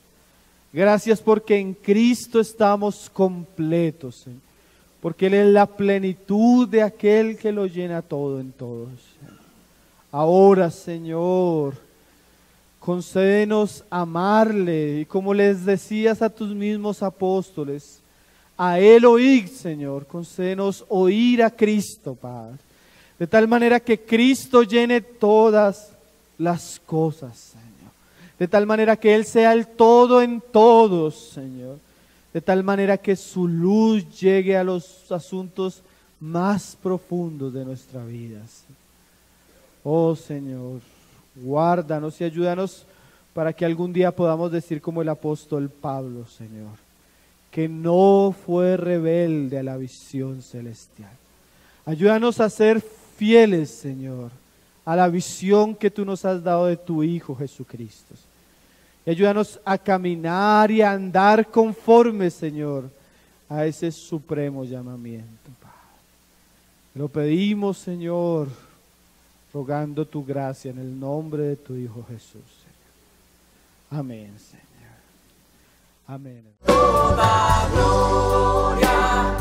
Gracias porque en Cristo estamos completos, Señor. Porque Él es la plenitud de aquel que lo llena todo en todos, Señor. Ahora, Señor, concédenos amarle, y como les decías a tus mismos apóstoles, a Él oír, Señor, concédenos oír a Cristo, Padre, de tal manera que Cristo llene todas las cosas, Señor, de tal manera que Él sea el todo en todos, Señor, de tal manera que su luz llegue a los asuntos más profundos de nuestra vida, Señor. Oh Señor, guárdanos y ayúdanos para que algún día podamos decir como el apóstol Pablo, Señor, que no fue rebelde a la visión celestial. Ayúdanos a ser fieles, Señor, a la visión que tú nos has dado de tu Hijo Jesucristo. Y ayúdanos a caminar y a andar conforme, Señor, a ese supremo llamamiento, Padre. Lo pedimos, Señor, rogando tu gracia en el nombre de tu Hijo Jesús, Señor. Amén, Señor. Amén. Toda gloria,